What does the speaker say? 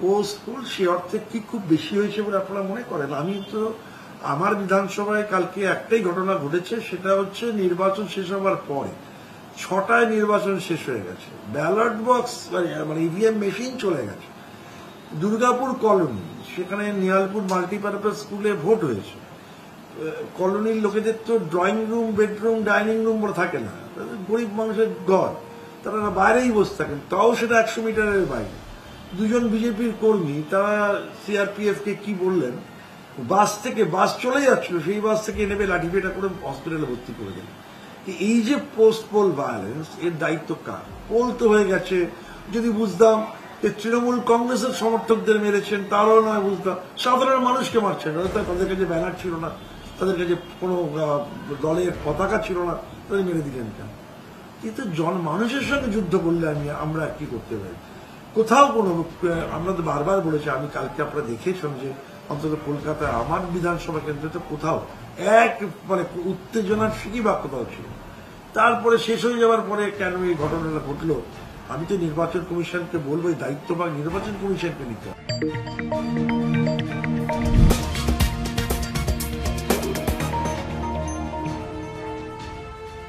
Post-poll সে অর্থে কি খুব বেশি হয়েছে বলে আপনারা মনে করেন? আমি তো আমার বিধানসভায় কালকে একটাই ঘটনা ঘটেছে, সেটা হচ্ছে নির্বাচন শেষ হওয়ার পরে 6টায় নির্বাচন শেষ হয়ে গেছে, ব্যালট বক্স মানে ইভিএম মেশিন চলে গেছে। দুর্গাপুর কলোনি, সেখানে নিহালপুর মাল্টিপারপাস স্কুলে ভোট হয়েছে। কলোনির লোকেদের তো drawing room, bedroom, dining room বলে থাকে না, গরিব মানুষের ঘর, তারা বাইরেই বসে থাকেন, তাও সেটা 100 মিটারের বাইরে। দুজন বিজেপির কর্মী তারা সিআরপিএফ কে কি বললেন, বাস চলে যাচ্ছিল, সেই বাস থেকে নেবে লাঠিপেটা করে হসপিটালে ভর্তি করে দিলেন। এই যে পোস্ট পোল ভায়োলেন্স, এর দায়িত্ব কার? পোল তো হয়ে গেছে, যদি বুঝতাম যে তৃণমূল কংগ্রেসের সমর্থকদের মেরেছেন, তারও নয় বুঝতাম, সাধারণ মানুষকে মারছেন, তাদের কাছে ব্যানার ছিল না, তাদের কাছে কোনো দলের পতাকা ছিল না, তাদের মেরে দিলেন কেন? কিন্তু মানুষের সঙ্গে যুদ্ধ করলে আমরা কি করতে পারি? কোথাও কোনো, আমরা তো বারবার বলেছি, আমি কালকে আপনারা দেখেছেন যে অন্তত কলকাতায় আমার বিধানসভা কেন্দ্রে কোথাও এক মানে উত্তেজনার ফিকি বা কোথাও ছিল। তারপরে শেষ হয়ে যাওয়ার পরে কেন এই ঘটনাটা ঘটলো, আমি তো নির্বাচন কমিশনকে বলবো এই দায়িত্বভাগ নির্বাচন কমিশনকে নিতে হবে।